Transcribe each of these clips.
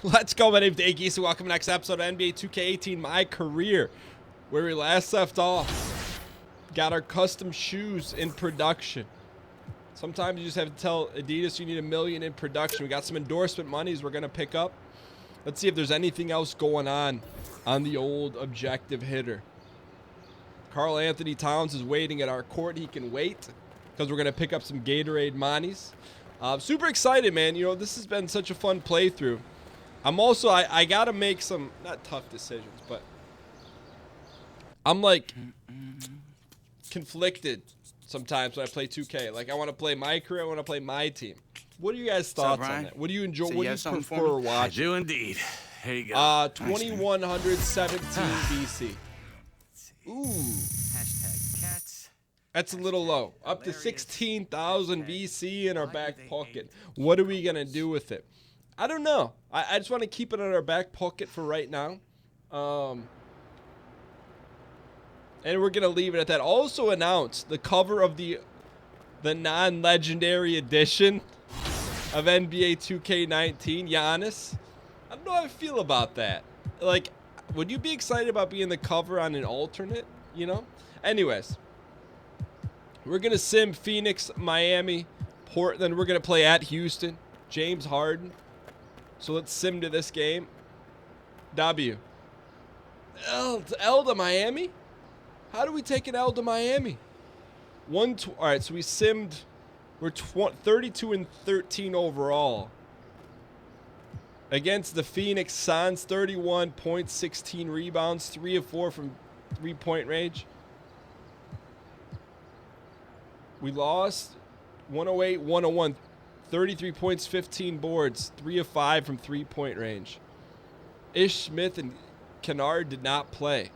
Let's go. My name's MyCareer. Welcome to the next episode of NBA2k18 My Career, where we last left off. Got our custom shoes in production. Sometimes you just have to tell Adidas you need $1 million in production. We got some endorsement monies we're going to pick up. Let's see if there's anything else going on the old objective hitter. Karl Anthony Towns is waiting at our court. He can wait because we're going to pick up some Gatorade monies. Super excited, man. You know, this has been such a fun playthrough. I'm also, I got to make some, not tough decisions, but I'm like conflicted sometimes when I play 2K. Like, I want to play my career, I want to play my team. What are you guys' thoughts on that? What do you enjoy? What do you prefer watching? I do indeed. Here you go. 2117 BC. Ooh. Hashtag cats. That's a little low. Up to 16,000 VC in our back pocket. What are we going to do with it? I don't know. I just want to keep it in our back pocket for right now. And we're going to leave it at that. Also announced the cover of the non-legendary edition of NBA2k18, Giannis. I don't know how I feel about that. Like, would you be excited about being the cover on an alternate, you know? Anyways, we're going to sim Phoenix, Miami, Portland. We're going to play at Houston, James Harden. So let's sim to this game. W. L to Miami? How do we take an L to Miami? All right, so we simmed. We're 32 and 13 overall. Against the Phoenix Suns, 31 points, 16 rebounds, 3 of 4 from three-point range. We lost 108-101, 33 points, 15 boards, 3 of 5 from three-point range. Ish Smith and Kennard did not play.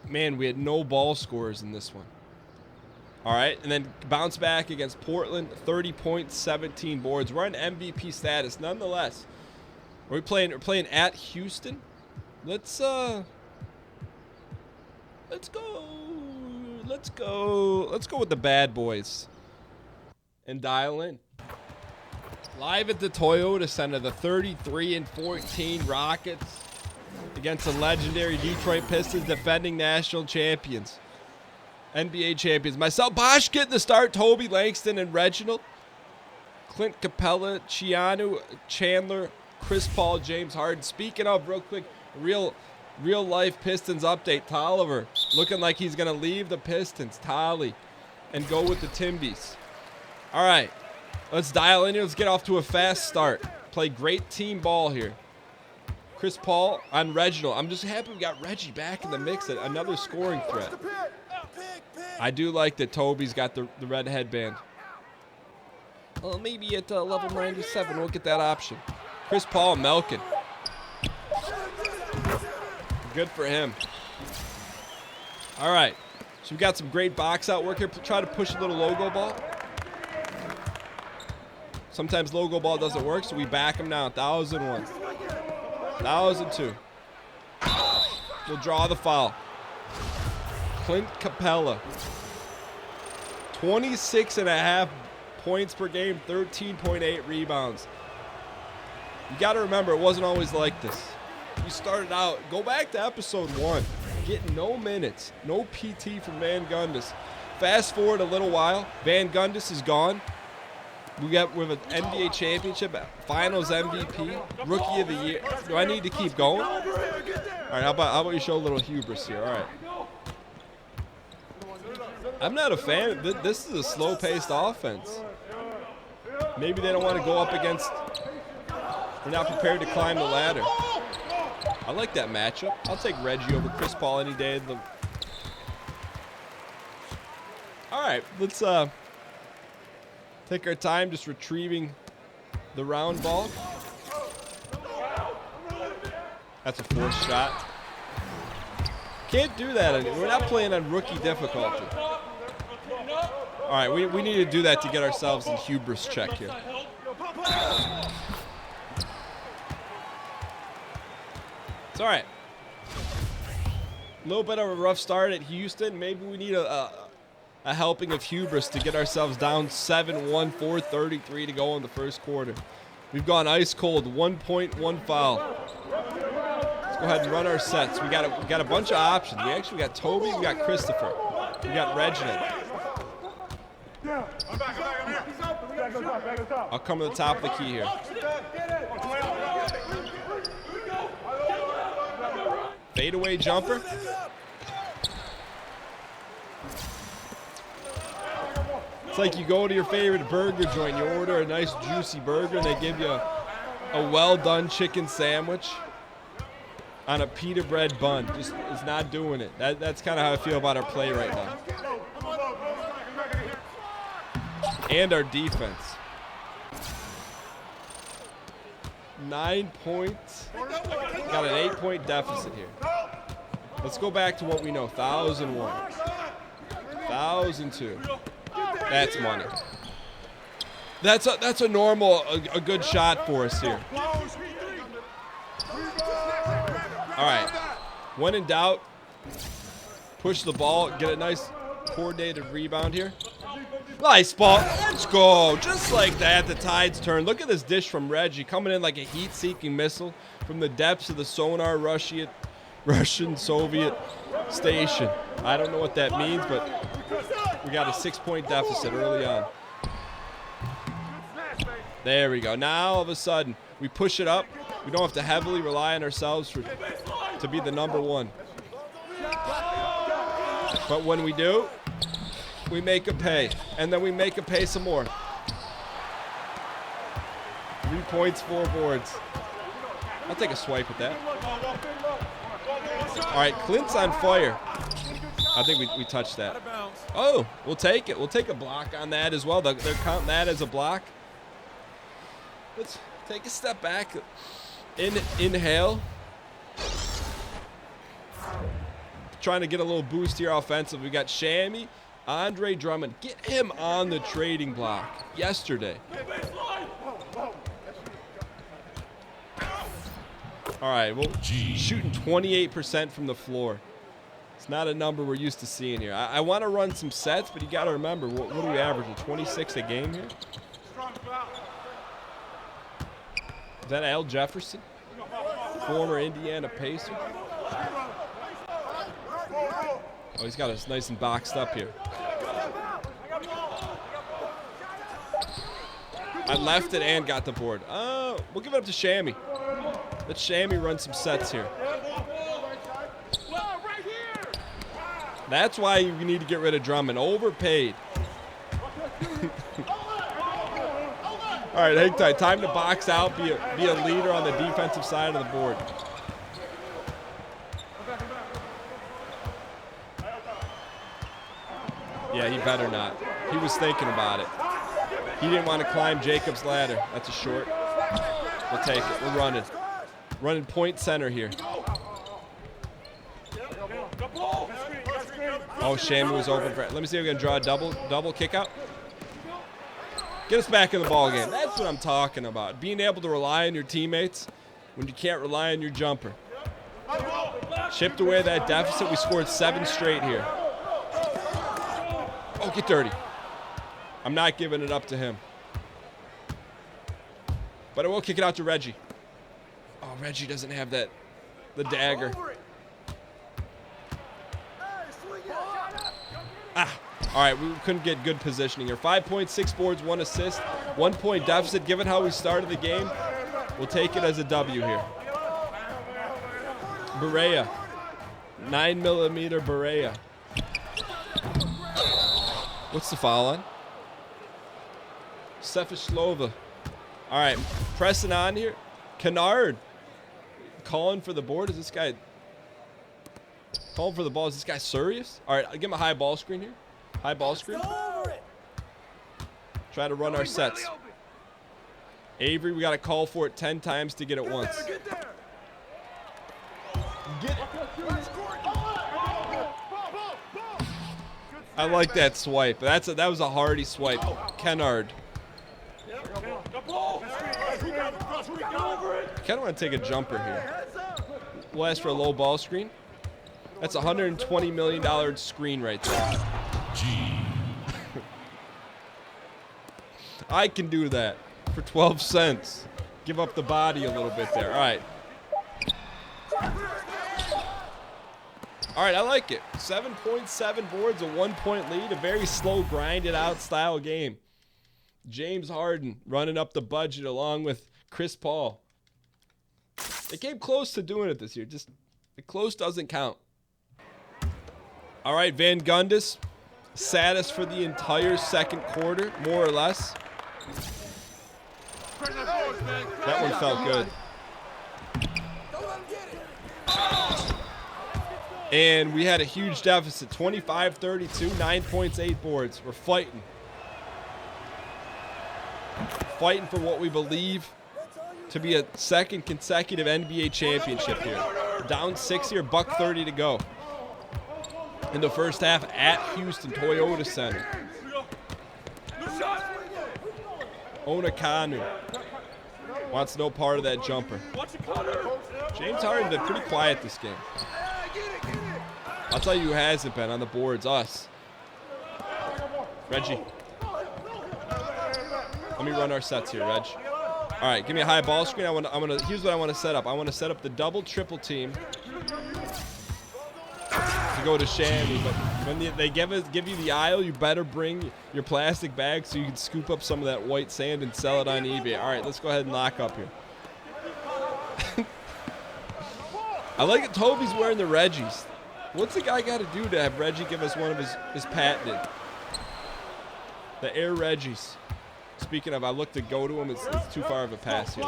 Man, we had no ball scorers in this one. All right, and then bounce back against Portland, 30 points, 17 boards. We're on MVP status, nonetheless. We're playing at Houston. Let's go with the bad boys and dial in. Live at the Toyota Center, the 33 and 14 Rockets against the legendary Detroit Pistons, defending national champions, NBA champions. Myself, Bosch getting the start. Toby, Langston, and Reginald. Clint Capella, Chianu, Chandler, Chris Paul, James Harden. Speaking of, real quick, real life Pistons update. Tolliver looking like he's going to leave the Pistons, Tolly, and go with the Timbies. All right, let's dial in here. Let's get off to a fast start. Play great team ball here. Chris Paul on Reginald. I'm just happy we got Reggie back in the mix. Another scoring threat. I do like that Toby's got the red headband. Well, maybe at level 97 we'll get that option. Chris Paul, Melkin. Good for him. All right. So we got some great box out work here. Try to push a little logo ball. Sometimes logo ball doesn't work, so we back him now. 1,001. 1,002. We'll draw the foul. Clint Capella. 26.5 points per game, 13.8 rebounds. You got to remember, it wasn't always like this. You started out, go back to episode 1, getting no minutes, no PT from Van Gundy. Fast forward a little while, Van Gundy is gone. We have an NBA championship, finals MVP, rookie of the year. Do I need to keep going? All right, how about you show a little hubris here? All right. I'm not a fan. This is a slow-paced offense. Maybe they don't want to go up against. They're not prepared to climb the ladder. I like that matchup. I'll take Reggie over Chris Paul any day. All right, let's take our time just retrieving the round ball. That's a forced shot. Can't do that anymore. We're not playing on rookie difficulty. All right, we need to do that to get ourselves in hubris check here. It's all right. A little bit of a rough start at Houston. Maybe we need a helping of hubris to get ourselves down 7-1, 4:33 to go in the first quarter. We've gone ice cold. 1 point, 1 foul. Let's go ahead and run our sets. We got a bunch of options. We actually got Toby. We got Christopher. We got Reginald. I'll come to the top of the key here. Fadeaway jumper. It's like you go to your favorite burger joint, you order a nice juicy burger, and they give you a well-done chicken sandwich on a pita bread bun. Just it's not doing it. That's kind of how I feel about our play right now. And our defense. 9 points. Got an 8-point deficit here. Let's go back to what we know. 1,001. 1,002. That's money. That's a normal, a good shot for us here. All right. When in doubt, push the ball, get a nice coordinated rebound here. Nice ball. Let's go. Just like that, the tide's turned. Look at this dish from Reggie coming in like a heat-seeking missile from the depths of the sonar Russian Soviet station. I don't know what that means, but we got a 6-point deficit early on. There we go. Now all of a sudden we push it up. We don't have to heavily rely on ourselves to be the number one. But when we do, we make it pay, and then we make it pay some more. 3 points, 4 boards. I'll take a swipe at that. All right, Clint's on fire. I think we touched that. Oh, we'll take it. We'll take a block on that as well. They're counting that as a block. Let's take a step back. Inhale. Trying to get a little boost here offensive. We got Shammy, Andre Drummond. Get him on the trading block yesterday. All right, well, shooting 28% from the floor. It's not a number we're used to seeing here. I want to run some sets, but you got to remember, what do we average? 26 a game here? Is that Al Jefferson? Former Indiana Pacer? Oh, he's got us nice and boxed up here. I left it and got the board. We'll give it up to Shammy. Let Shammy run some sets here. That's why you need to get rid of Drummond. Overpaid. All right, hang tight. Time to box out, be a leader on the defensive side of the board. Yeah, he better not. He was thinking about it. He didn't want to climb Jacob's ladder. That's a short. We'll take it. We're running. Running point center here. Oh, Shammy was open for it. Let me see if we can draw a double kick out. Get us back in the ball game. That's what I'm talking about. Being able to rely on your teammates when you can't rely on your jumper. Chipped away that deficit. We scored 7 straight here. Oh, get dirty. I'm not giving it up to him. But I will kick it out to Reggie. Oh, Reggie doesn't have the dagger. All right, we couldn't get good positioning here. 5 points, 6 boards, 1 assist, 1 point deficit. Given how we started the game, we'll take it as a W here. Berea, 9mm Berea. What's the foul on? Sefishlova. All right, pressing on here. Kennard calling for the board. Is this guy calling for the ball? Is this guy serious? All right, I'll give him a high ball screen here. High ball screen. Try to run our sets. Avery, we got to call for it 10 times to get it once. Get it. I like that swipe. That was a hardy swipe. Kennard. Kind of want to take a jumper here. We'll ask for a low ball screen. That's a $120 million screen right there. I can do that for 12 cents. give up the body a little bit there. All right. All right, I like it. 7.7 boards, a 1-point lead, a very slow, grinded out style game. James Harden running up the budget along with Chris Paul. They came close to doing it this year. Just close doesn't count. All right, Van Gundy sat us for the entire second quarter, more or less. That one felt good. And we had a huge deficit, 25-32, 9 points, 8 boards. We're fighting. Fighting for what we believe to be a second consecutive NBA championship here. Down 6 here, $1:30 to go. In the first half at Houston Toyota Center. Onakanu wants no part of that jumper. James Harden been pretty quiet this game. I'll tell you who hasn't been on the boards, us. Reggie. Let me run our sets here, Reg. All right, give me a high ball screen. Here's what I want to set up. I want to set up the double triple team to go to Shammy, but when they give you the aisle, you better bring your plastic bag so you can scoop up some of that white sand and sell it on eBay. All right, let's go ahead and lock up here. I like it. Toby's wearing the Reggies. What's the guy got to do to have Reggie give us one of his patented? The Air Reggies. Speaking of, I look to go to him. It's too far of a pass here.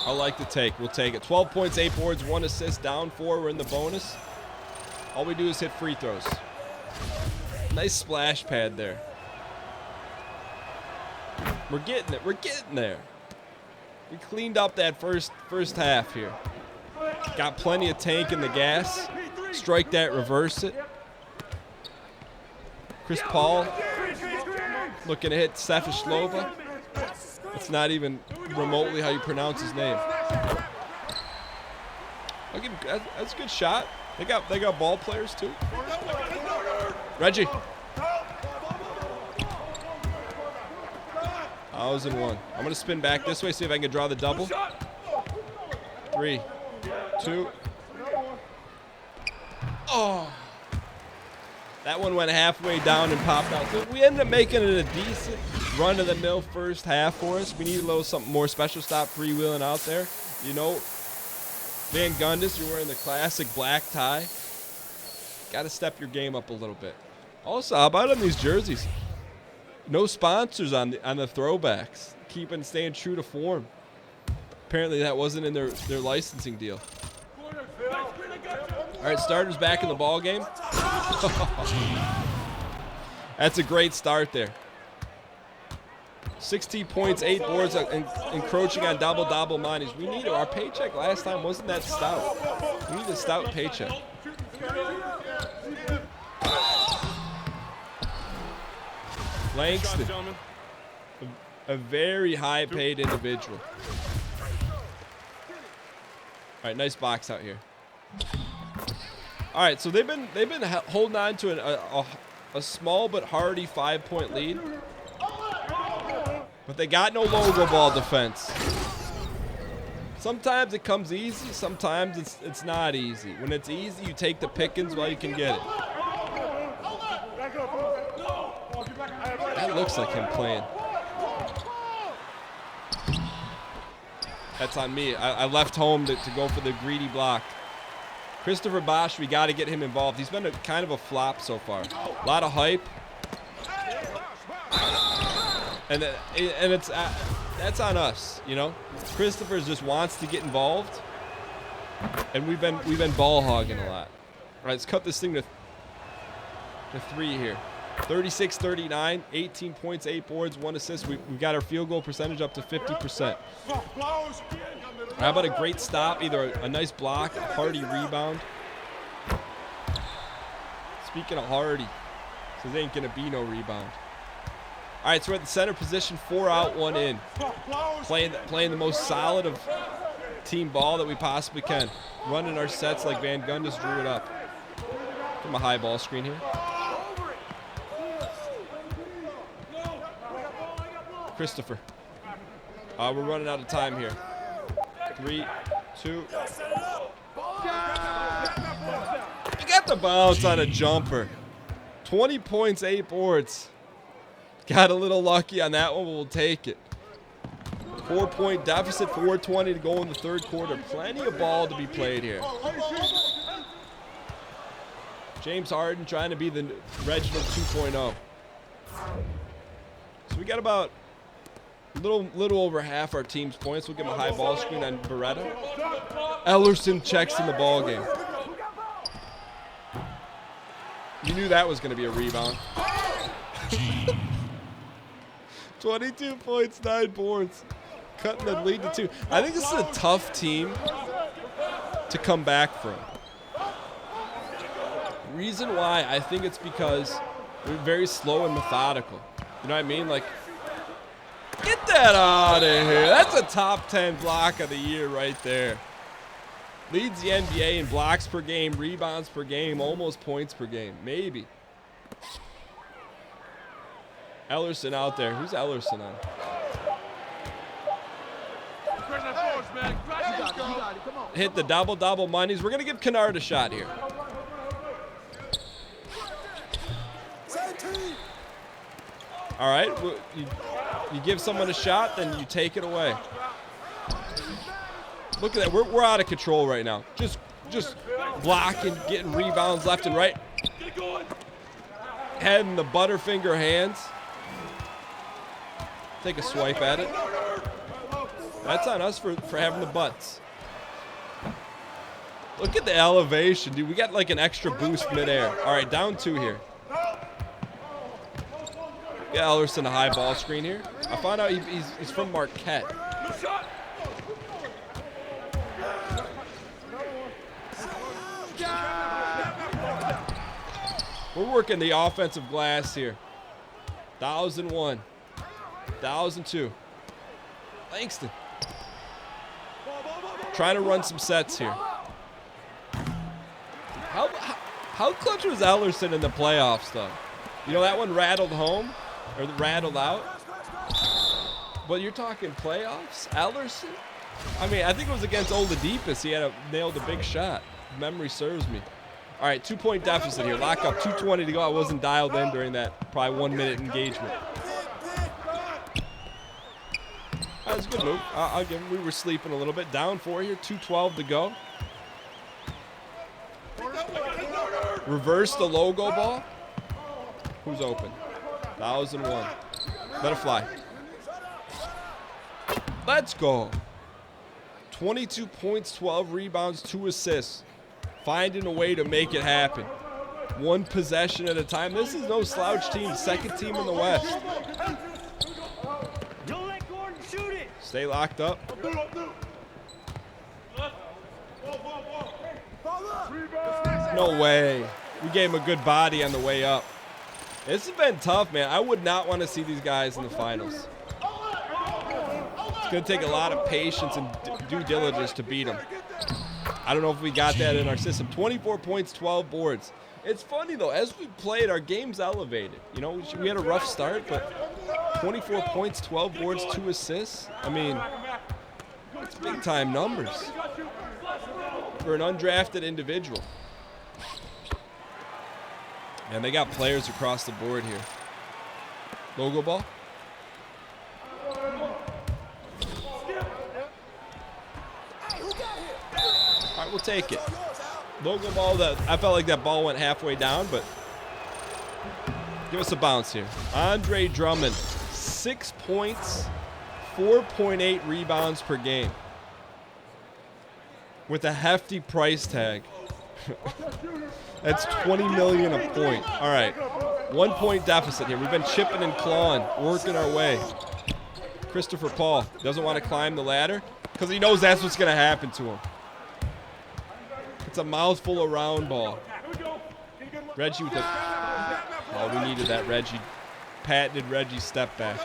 I like the take. We'll take it. 12 points, 8 boards, 1 assist, down 4. We're in the bonus. All we do is hit free throws. Nice splash pad there. We're getting it. We're getting there. We cleaned up that first half here. Got plenty of tank in the gas. Strike that, reverse it. Chris Paul looking to hit Sefishlova. It's not even remotely how you pronounce his name. I'll give him, that's a good shot. They got ball players too. Reggie. 1,001. I'm gonna spin back this way, see if I can draw the double. 3, 2. Oh. That one went halfway down and popped out. So we ended up making it a decent run-of-the-mill first half for us. We need a little something more special. Stop freewheeling out there. You know, Van Gundy, you're wearing the classic black tie. Got to step your game up a little bit. Also, how about on these jerseys? No sponsors on the throwbacks. Staying true to form. Apparently that wasn't in their licensing deal. All right, starters back in the ball game. That's a great start there. 16 points, 8 boards, encroaching on double monies. We need it. Our paycheck last time wasn't that stout. We need a stout paycheck. Langston, a very high-paid individual. All right, nice box out here. All right, so they've been holding on to a small but hardy 5-point lead, but they got no logo ball defense. Sometimes it comes easy, sometimes it's not easy. When it's easy, you take the pickings while you can get it. That looks like him playing. That's on me. I left home to go for the greedy block. Christopher Bosch, we got to get him involved. He's been kind of a flop so far. A lot of hype. And it's that's on us, you know. Christopher just wants to get involved, and we've been ball hogging a lot. All right, let's cut this thing to 3 here. 36-39, 18 points, 8 boards, 1 assist. We've got our field goal percentage up to 50%. How about a great stop, either a nice block, a Hardy rebound. Speaking of Hardy, so there ain't gonna be no rebound. All right, so we're at the center position, 4 out, 1 in. Playing the most solid of team ball that we possibly can. Running our sets like Van Gundy drew it up. From a high ball screen here. Christopher. We're running out of time here. 3, 2. You got the bounce on a jumper. 20 points, 8 boards. Got a little lucky on that one, but we'll take it. 4-point deficit, 4:20 to go in the third quarter. Plenty of ball to be played here. James Harden trying to be the Reginald 2.0. So we got about a little over half our team's points. We'll give him a high ball screen on Beretta. Ellerson checks in the ball game. You knew that was going to be a rebound. 22 points, 9 boards. Cutting the lead to 2. I think this is a tough team to come back from. Reason why, I think it's because we're very slow and methodical. You know what I mean? Like, get that out of here. That's a top 10 block of the year right there. Leads the NBA in blocks per game, rebounds per game, almost points per game. Maybe. Ellerson out there. Who's Ellerson on? Hit the double monies. We're going to give Kennard a shot here. All right. You give someone a shot, then you take it away. Look at that. We're out of control right now. Just blocking, getting rebounds left and right. Head in the Butterfinger hands. Take a swipe at it. That's on us for having the butts. Look at the elevation, dude. We got like an extra boost midair. All right, down 2 here. Get Ellerson a high ball screen here. I found out he's from Marquette. We're working the offensive glass here. 1,001. 1,002. Langston. Trying to run some sets here. How clutch was Ellerson in the playoffs, though? You know, that one rattled home, or rattled out. But you're talking playoffs? Ellerson? I mean, I think it was against Oladipo. He had nailed a big shot. If memory serves me. All right, 2-point deficit here. Lock up, 2:20 to go. I wasn't dialed in during that probably 1-minute engagement. That was a good move. I'll give him. We were sleeping a little bit. Down 4 here, 2:12 to go. Reverse the logo ball. Who's open? 1,001. Let it fly. Let's go. 22 points, 12 rebounds, 2 assists. Finding a way to make it happen. 1 possession at a time. This is no slouch team. Second team in the West. Don't let Gordon shoot it. Stay locked up. No way. We gave him a good body on the way up. This has been tough, man. I would not want to see these guys in the finals. It's going to take a lot of patience and due diligence to beat them. I don't know if we got that in our system. 24 points, 12 boards. It's funny, though. As we played, our game's elevated. You know, we had a rough start, but 24 points, 12 boards, 2 assists. I mean, it's big-time numbers for an undrafted individual. And they got players across the board here. Logo ball. All right, we'll take it. Logo ball. I felt like that ball went halfway down, but give us a bounce here. Andre Drummond, 6 points, 4.8 rebounds per game, with a hefty price tag. That's $20 million a point. All right, 1 point deficit here. We've been chipping and clawing, working our way. Christopher Paul doesn't want to climb the ladder because he knows that's what's going to happen to him. It's a mouthful of round ball. Reggie with the... Oh, we needed that Reggie. Patented Reggie step back.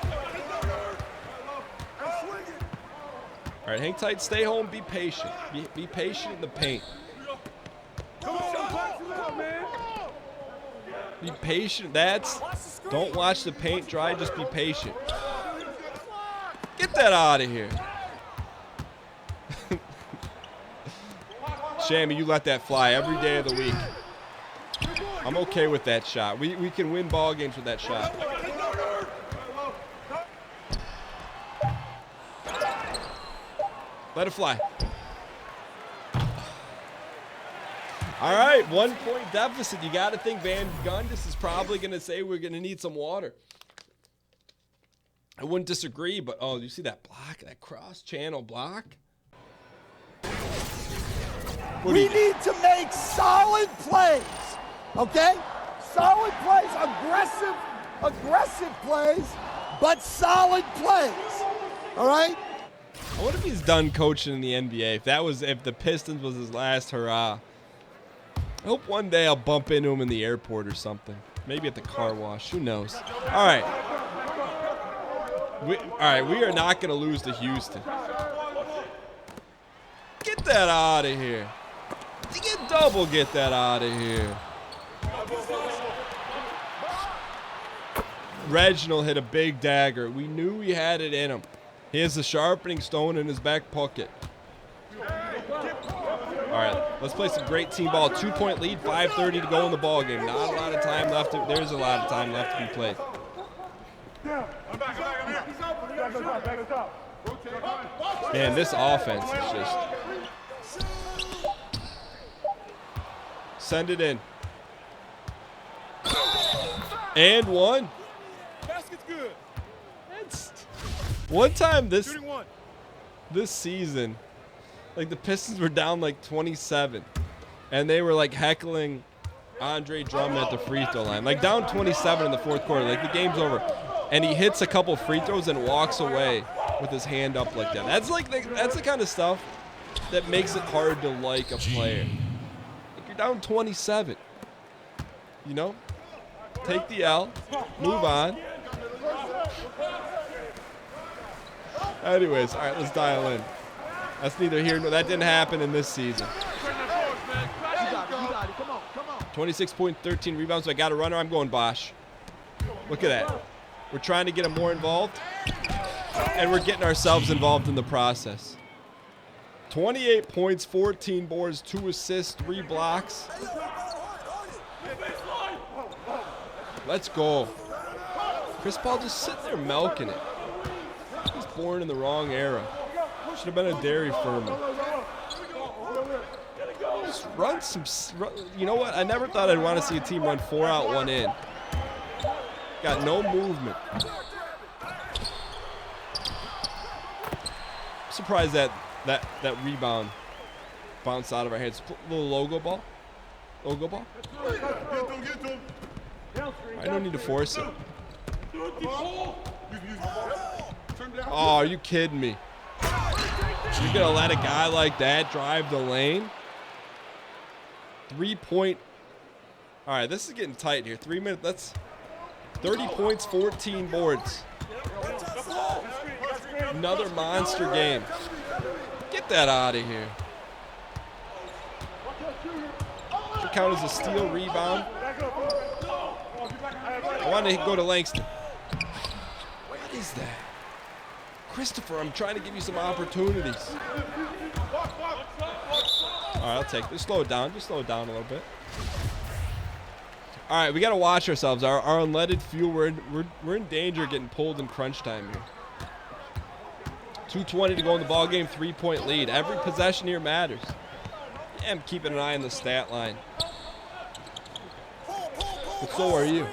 All right, hang tight, stay home, be patient. Be patient in the paint. Be patient. Don't watch the paint dry, just be patient. Get that out of here. Shammy, you let that fly every day of the week. I'm okay with that shot. We can win ball games with that shot. Let it fly. All right, 1 point deficit. You got to think Van Gundy is probably going to say we're going to need some water. I wouldn't disagree, but oh, you see that block, that cross-channel block? We need to make solid plays, okay? Solid plays, aggressive plays, but solid plays, all right? I wonder if he's done coaching in the NBA. If the Pistons was his last hurrah. I hope one day I'll bump into him in the airport or something. Maybe at the car wash. Who knows? All right. We are not going to lose to Houston. Get that out of here. Get that out of here. Reginald hit a big dagger. We knew he had it in him. He has the sharpening stone in his back pocket. All right, let's play some great team ball. 2-point lead, 5:30 to go in the ball game. Not a lot of time left. There's a lot of time left to be played. Man, this offense is just... Send it in. And one. Basket's good. That's one time this season, like the Pistons were down like 27, and they were like heckling Andre Drummond at the free throw line, like down 27 in the fourth quarter, like the game's over, and he hits a couple free throws and walks away with his hand up like that. That's the kind of stuff that makes it hard to like a player. Like you're down 27, you know? Take the L, move on. Anyways, all right, let's dial in. That's neither here nor that didn't happen in this season. 26.13 rebounds. So I got a runner. I'm going Bosch. Look at that. We're trying to get him more involved, and we're getting ourselves involved in the process. 28 points, 14 boards, 2 assists, 3 blocks. Let's go. Chris Paul just sitting there milking it. He's born in the wrong era. Should have been a dairy farmer. Just run some. You know what? I never thought I'd want to see a team run 4 out, 1 in. Got no movement. I'm surprised that rebound bounced out of our hands. A little logo ball. Logo ball. I don't need to force it. Oh, are you kidding me? You're going to let a guy like that drive the lane? 3-point. All right, this is getting tight here. 3 minutes. That's 30 points, 14 boards. Another monster game. Get that out of here. Should count as a steal, rebound. I want to go to Langston. What is that? Christopher, I'm trying to give you some opportunities. All right, I'll take this. Slow it down. Just slow it down a little bit. All right, we got to watch ourselves. Our unleaded fuel, we're in danger of getting pulled in crunch time here. 2:20 to go in the ball game, 3-point lead. Every possession here matters. Yeah, I'm keeping an eye on the stat line. But so are you.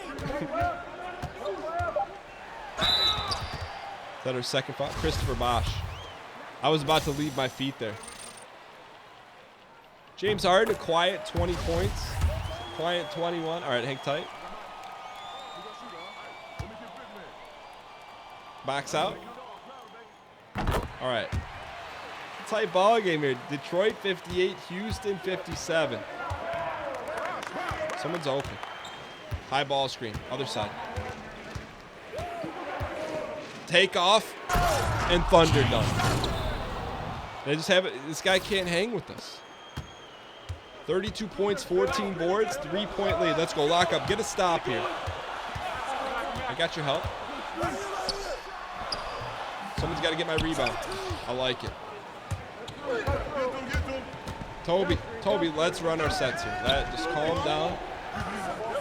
Is that our second foul? Christopher Bosch. I was about to leave my feet there. James Harden, a quiet 20 points. Quiet 21. All right, hang tight. Box out. All right. Tight ball game here. Detroit 58, Houston 57. Someone's open. High ball screen, other side. Take off, and Thunder done. They just have it. This guy can't hang with us. 32 points, 14 boards, 3-point lead. Let's go, lock up. Get a stop here. I got your help. Someone's got to get my rebound. I like it. Toby, let's run our sets here. Just calm down.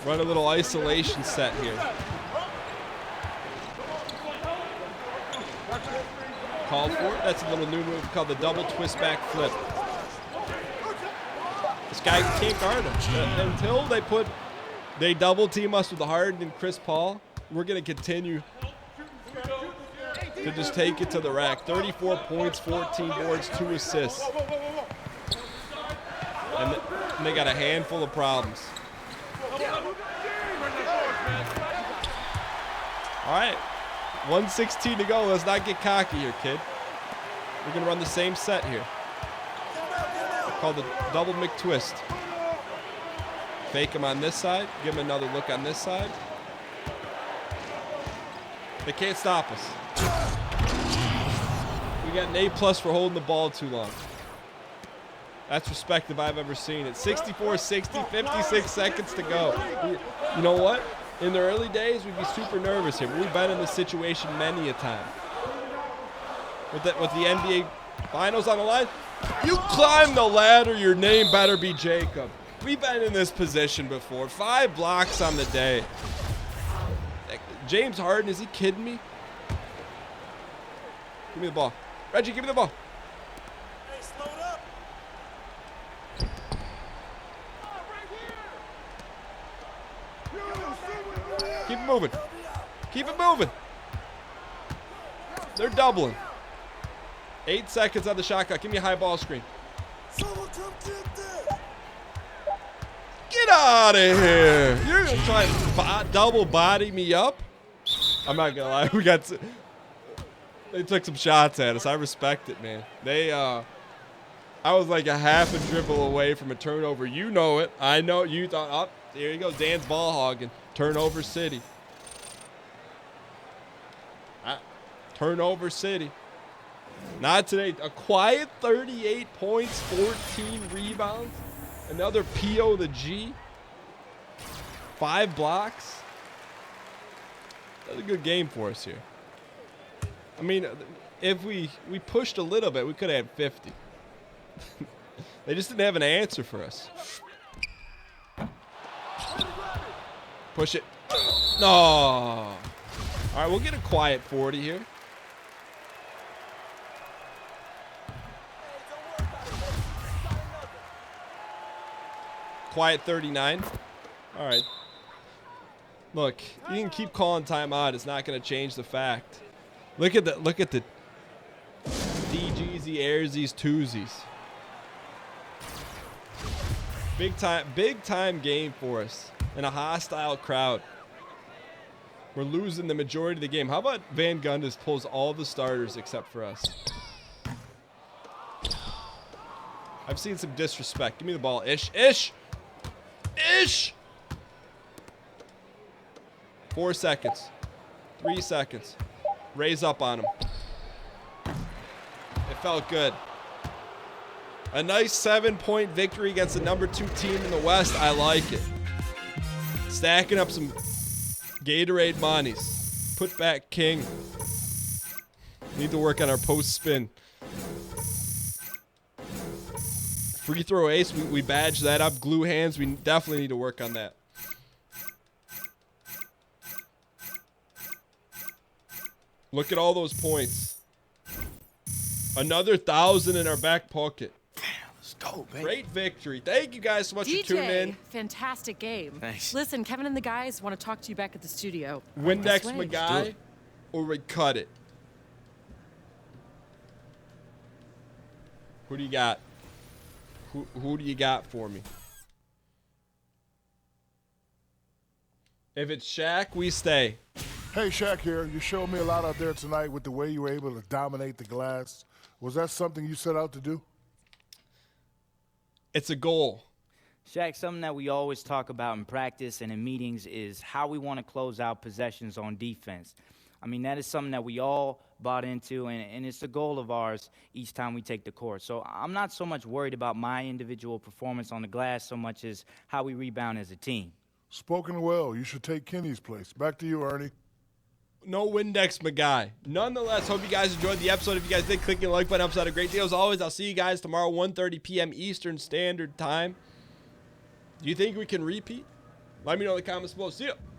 Run a little isolation set here. Called for it. That's a little new move called the double twist back flip. This guy can't guard him until they double team us with the Harden and Chris Paul. We're gonna continue to just take it to the rack. 34 points, 14 boards, 2 assists, and they got a handful of problems. All right, 1:16 to go. Let's not get cocky here, kid. We're gonna run the same set here. Called the double McTwist. Fake him on this side. Give him another look on this side. They can't stop us. We got an A+ for holding the ball too long. That's respect if I've ever seen it. 64-60, 56 seconds to go. You know what? In the early days, we'd be super nervous here. We've been in this situation many a time. With the NBA Finals on the line, you climb the ladder, your name better be Jacob. We've been in this position before. 5 blocks on the day. James Harden, is he kidding me? Give me the ball. Reggie, give me the ball. Hey, slow it up. Keep it moving. Keep it moving. They're doubling. 8 seconds on the shot clock. Give me a high ball screen. Get out of here. You're going to try and double body me up? I'm not going to lie. They took some shots at us. I respect it, man. I was like a half a dribble away from a turnover. You know it. I know you thought, oh, there you go. Dan's ball hogging. Turnover city. Turnover city. Not today. A quiet 38 points, 14 rebounds. Another PO the G. 5 blocks. That's a good game for us here. I mean, if we pushed a little bit, we could have had 50. They just didn't have an answer for us. Push it. No. All right, we'll get a quiet 40 here. Quiet 39. All right. Look, you can keep calling timeout. It's not going to change the fact. Look at the DGs, airsies, twosies. Big time game for us in a hostile crowd. We're losing the majority of the game. How about Van Gundy pulls all the starters except for us? I've seen some disrespect. Give me the ball. Ish. 4 seconds. 3 seconds. Raise up on him. It felt good. A nice 7-point victory against the number 2 team in the West. I like it. Stacking up some Gatorade monies. Put back King. Need to work on our post spin. Free throw ace. We badged that up. Glue hands. We definitely need to work on that. Look at all those points. Another 1,000 in our back pocket. Let's go, baby. Great victory. Thank you guys so much for tuning in. Fantastic game. Thanks. Listen, Kevin and the guys want to talk to you back at the studio. Win next, my Let's guy, or we cut it. Who do you got? Who do you got for me? If it's Shaq, we stay. Hey, Shaq here. You showed me a lot out there tonight with the way you were able to dominate the glass. Was that something you set out to do? It's a goal. Shaq, something that we always talk about in practice and in meetings is how we want to close out possessions on defense. I mean, that is something that we all bought into, and it's a goal of ours each time we take the court. So I'm not so much worried about my individual performance on the glass so much as how we rebound as a team. Spoken well. You should take Kenny's place. Back to you, Ernie. No Windex, my guy. Nonetheless, hope you guys enjoyed the episode. If you guys did, clicking the like button helps out a great deal. As always, I'll see you guys tomorrow, 1:30 p.m. Eastern Standard Time. Do you think we can repeat? Let me know in the comments below. See ya.